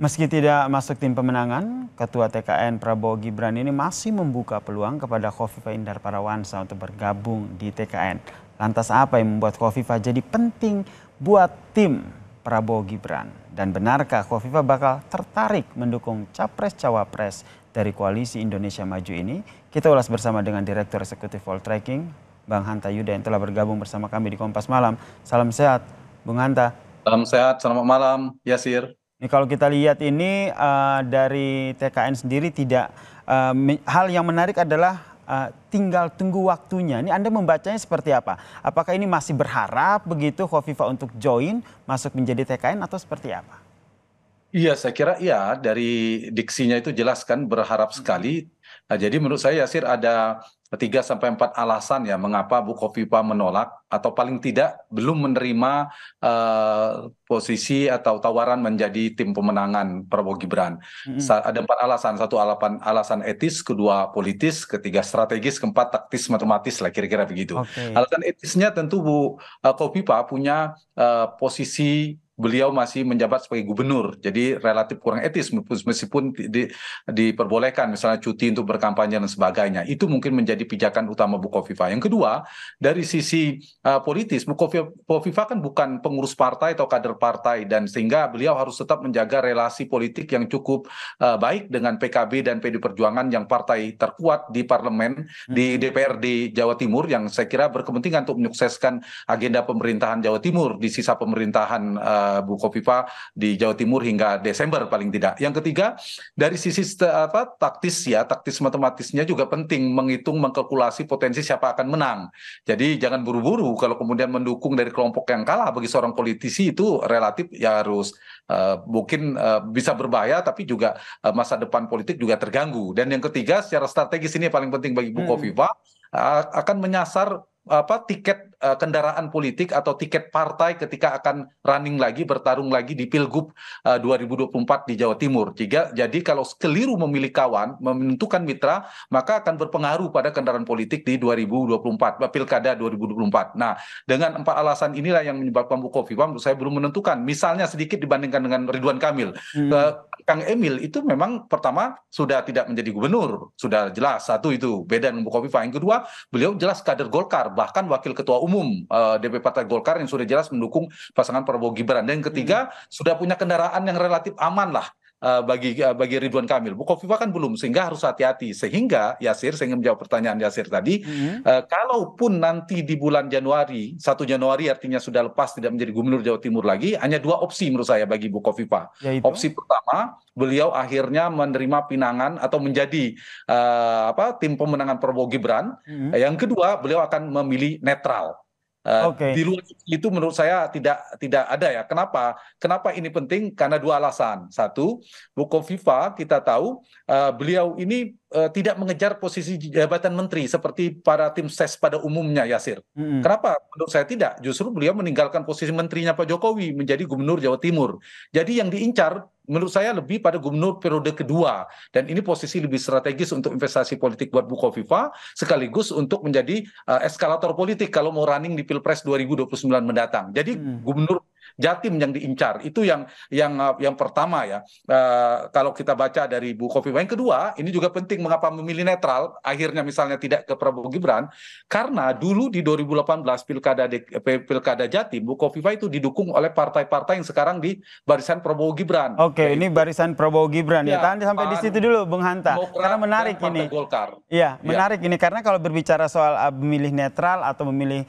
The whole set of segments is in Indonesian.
Meski tidak masuk tim pemenangan, Ketua TKN Prabowo Gibran ini masih membuka peluang kepada Khofifah Indar Parawansa untuk bergabung di TKN. Lantas apa yang membuat Khofifah jadi penting buat tim Prabowo Gibran? Dan benarkah Khofifah bakal tertarik mendukung Capres-Cawapres dari Koalisi Indonesia Maju ini? Kita ulas bersama dengan Direktur Eksekutif Poltreking, Bang Hanta Yuda yang telah bergabung bersama kami di Kompas Malam. Salam sehat, Bung Hanta. Salam sehat, selamat malam, Yasir. Ini kalau kita lihat ini dari TKN sendiri tidak hal yang menarik adalah tinggal tunggu waktunya. Ini Anda membacanya seperti apa? Apakah ini masih berharap begitu Khofifah untuk join masuk menjadi TKN atau seperti apa? Iya, saya kira iya, dari diksinya itu jelas kan berharap sekali. Nah, jadi menurut saya Yasir ada 3 sampai 4 alasan ya mengapa Bu Khofifah menolak atau paling tidak belum menerima posisi atau tawaran menjadi tim pemenangan Prabowo Gibran. Ada 4 alasan, satu alasan etis, kedua politis, ketiga strategis, keempat taktis matematis lah kira-kira begitu. Oke. Alasan etisnya tentu Bu Khofifah punya posisi beliau masih menjabat sebagai gubernur, jadi relatif kurang etis meskipun diperbolehkan misalnya cuti untuk berkampanye dan sebagainya. Itu mungkin menjadi pijakan utama Bu Khofifah. Yang kedua, dari sisi politis, Bu Khofifah kan bukan pengurus partai atau kader partai, dan sehingga beliau harus tetap menjaga relasi politik yang cukup baik dengan PKB dan PD Perjuangan yang partai terkuat di parlemen, di DPRD Jawa Timur, yang saya kira berkepentingan untuk menyukseskan agenda pemerintahan Jawa Timur di sisa pemerintahan Bu Khofifah di Jawa Timur hingga Desember paling tidak. Yang ketiga, dari sisi taktis matematisnya juga penting menghitung, mengkalkulasi potensi siapa akan menang. Jadi jangan buru-buru kalau kemudian mendukung dari kelompok yang kalah. Bagi seorang politisi itu relatif ya harus mungkin bisa berbahaya, tapi juga masa depan politik juga terganggu. Dan yang ketiga, secara strategis ini paling penting bagi Bu Khofifah, akan menyasar tiket kendaraan politik atau tiket partai ketika akan running lagi, bertarung lagi di Pilgub 2024 di Jawa Timur. Jadi kalau keliru memilih kawan, menentukan mitra, maka akan berpengaruh pada kendaraan politik di 2024, Pilkada 2024. Nah, dengan 4 alasan inilah yang menyebabkan Bu Khofifah menurut saya belum menentukan. Misalnya sedikit dibandingkan dengan Ridwan Kamil. Kang Emil itu memang pertama sudah tidak menjadi gubernur, sudah jelas, satu itu beda dengan Bu Khofifah. Yang kedua, beliau jelas kader Golkar, bahkan wakil ketua umum DP Partai Golkar yang sudah jelas mendukung pasangan Prabowo Gibran. Dan yang ketiga, sudah punya kendaraan yang relatif aman lah bagi Ridwan Kamil. Bu Khofifah kan belum, sehingga harus hati-hati. Sehingga Yasir, saya ingin menjawab pertanyaan Yasir tadi, kalaupun nanti di bulan Januari, 1 Januari artinya sudah lepas tidak menjadi gubernur Jawa Timur lagi, hanya 2 opsi menurut saya bagi Bu Khofifah. Yaitu? Opsi pertama, beliau akhirnya menerima pinangan atau menjadi tim pemenangan Prabowo Gibran. Yang kedua, beliau akan memilih netral. Oke. Di luar itu menurut saya tidak ada ya. Kenapa ini penting? Karena 2 alasan. Satu, Bu Khofifah kita tahu beliau ini tidak mengejar posisi jabatan menteri seperti para tim ses pada umumnya, Yasir. Kenapa? Menurut saya tidak. Justru beliau meninggalkan posisi menterinya Pak Jokowi menjadi gubernur Jawa Timur. Jadi yang diincar menurut saya lebih pada gubernur periode kedua, dan ini posisi lebih strategis untuk investasi politik buat Bu Khofifah, sekaligus untuk menjadi eskalator politik kalau mau running di Pilpres 2029 mendatang. Jadi gubernur Jatim yang diincar itu yang pertama ya. Kalau kita baca dari Bu Khofifah. Yang kedua, ini juga penting mengapa memilih netral akhirnya misalnya tidak ke Prabowo Gibran, karena dulu di 2018 Pilkada Jatim, Bu Khofifah itu didukung oleh partai-partai yang sekarang di barisan Prabowo Gibran. Oke, ini barisan Prabowo Gibran ya. Tahan sampai di situ dulu, Bung Hanta. Karena menarik ini. Golkar. Iya, menarik ini karena kalau berbicara soal memilih netral atau memilih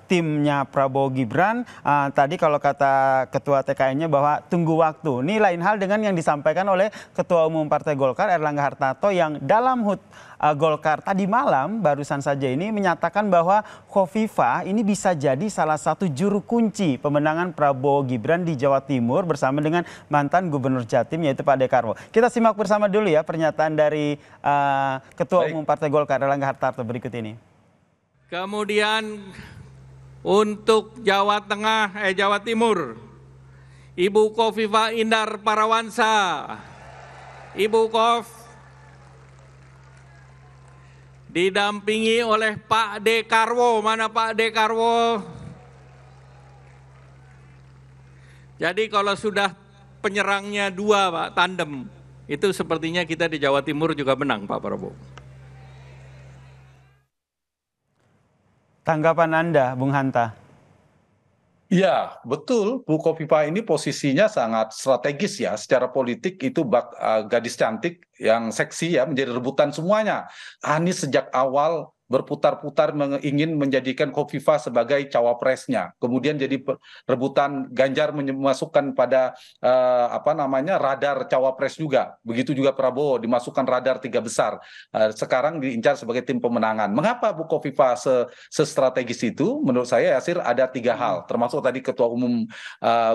timnya Prabowo Gibran, tadi kalau kata Ketua TKN-nya bahwa tunggu waktu. Ini lain hal dengan yang disampaikan oleh Ketua Umum Partai Golkar Erlangga Hartarto yang dalam HUT Golkar tadi malam barusan saja ini menyatakan bahwa Khofifah ini bisa jadi salah satu juru kunci pemenangan Prabowo Gibran di Jawa Timur bersama dengan mantan Gubernur Jatim yaitu Pak Dekarwo. Kita simak bersama dulu ya pernyataan dari Ketua Umum Partai Golkar Erlangga Hartarto berikut ini. Kemudian untuk Jawa Timur, Ibu Khofifah Indar Parawansa. Ibu Khof didampingi oleh Pak Dekarwo. Mana Pak Dekarwo? Jadi kalau sudah penyerangnya dua, Pak, tandem. Itu sepertinya kita di Jawa Timur juga menang, Pak Prabowo. Tanggapan Anda, Bung Hanta? Iya, betul. Bu Kofifa ini posisinya sangat strategis ya. Secara politik itu gadis cantik yang seksi ya, menjadi rebutan semuanya. Anies sejak awal berputar-putar ingin menjadikan Kofifa sebagai cawapresnya. Kemudian jadi rebutan Ganjar memasukkan pada radar cawapres juga. Begitu juga Prabowo dimasukkan radar 3 besar. Sekarang diincar sebagai tim pemenangan. Mengapa Bu Kofifa sestrategis itu? Menurut saya Yasir ada 3 hal. Termasuk tadi Ketua Umum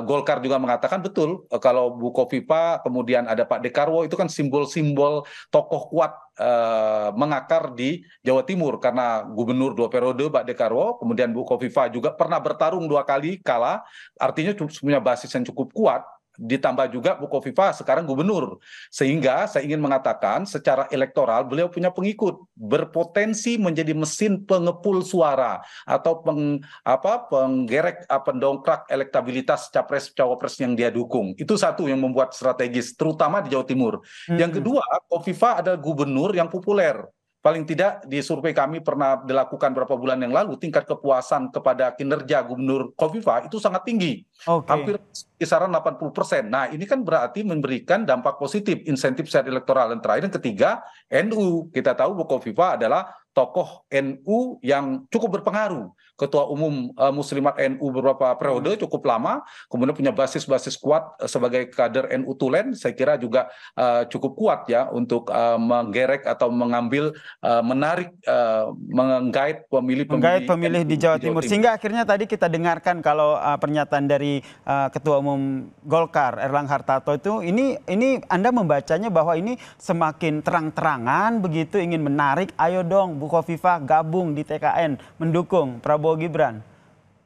Golkar juga mengatakan betul kalau Bu Kofifa kemudian ada Pak Dekarwo itu kan simbol-simbol tokoh kuat mengakar di Jawa Timur karena gubernur 2 periode Pak Dekarwo, kemudian Bu Kofifa juga pernah bertarung 2 kali kalah, artinya punya basis yang cukup kuat. Ditambah juga Bu Kofifa sekarang gubernur, sehingga saya ingin mengatakan secara elektoral beliau punya pengikut, berpotensi menjadi mesin pengepul suara atau penggerek pendongkrak elektabilitas capres-cawapres yang dia dukung. Itu satu yang membuat strategis, terutama di Jawa Timur. Yang kedua, Kofifa adalah gubernur yang populer. Paling tidak di survei kami pernah dilakukan beberapa bulan yang lalu, tingkat kepuasan kepada kinerja Gubernur Kofifa itu sangat tinggi. Hampir kisaran 80%. Nah, ini kan berarti memberikan dampak positif, insentif secara elektoral. Dan terakhir, yang ketiga, NU. Kita tahu Bu Kofifa adalah tokoh NU yang cukup berpengaruh. Ketua Umum Muslimat NU beberapa periode cukup lama, kemudian punya basis-basis kuat sebagai kader NU Tulen, saya kira juga cukup kuat ya untuk menggerek atau mengambil, menarik, menggait pemilih di Jawa Timur. Sehingga akhirnya tadi kita dengarkan kalau pernyataan dari Ketua Umum Golkar, Erlangga Hartarto itu, ini Anda membacanya bahwa ini semakin terang-terangan begitu ingin menarik, ayo dong Bu Kofifa gabung di TKN, mendukung Prabowo Gibran.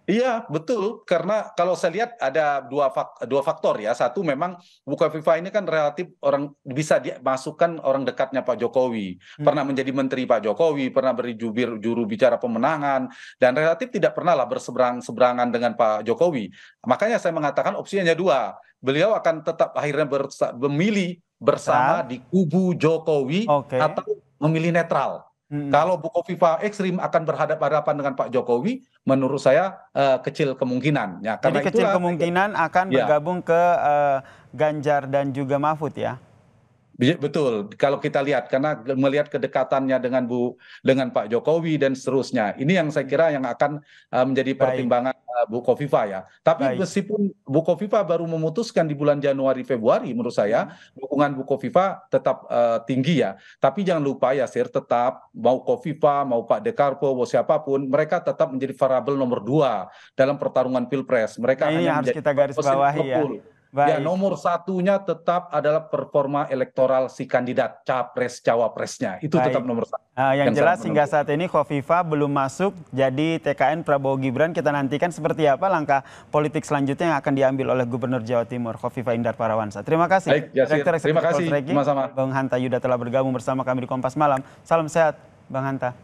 Iya, betul. Karena kalau saya lihat ada dua faktor ya. Satu, memang Bu Kofifa ini kan relatif orang bisa dimasukkan orang dekatnya Pak Jokowi. Pernah menjadi menteri Pak Jokowi, pernah juru bicara pemenangan, dan relatif tidak pernah lah berseberangan dengan Pak Jokowi. Makanya saya mengatakan opsinya hanya 2. Beliau akan tetap akhirnya memilih bersama di kubu Jokowi atau memilih netral. Kalau Bu Kofifa ekstrim akan berhadapan-hadapan dengan Pak Jokowi, menurut saya kecil kemungkinan. Ya, jadi kecil kemungkinan akan bergabung ke Ganjar dan juga Mahfud ya? Betul, kalau kita lihat karena melihat kedekatannya dengan Pak Jokowi dan seterusnya, ini yang saya kira yang akan menjadi pertimbangan Bu Kofifa ya. Tapi meskipun Bu Kofifa baru memutuskan di bulan Januari Februari, menurut saya dukungan Bu Kofifa tetap tinggi ya. Tapi jangan lupa ya, Sir, tetap mau Kofifa mau Pak Dekarwo mau siapapun, mereka tetap menjadi variabel nomor 2 dalam pertarungan Pilpres. Mereka ini hanya harus kita garis bawahi ya. Ya, nomor satunya tetap adalah performa elektoral si kandidat capres-cawapresnya. Itu tetap nomor 1. Yang jelas hingga saat ini Kofifa belum masuk jadi TKN Prabowo Gibran. Kita nantikan seperti apa langkah politik selanjutnya yang akan diambil oleh Gubernur Jawa Timur Kofifa Indar Parawansa. Terima kasih. Baik, terima kasih. Bung Hanta Yuda telah bergabung bersama kami di Kompas Malam. Salam sehat, Bang Hanta.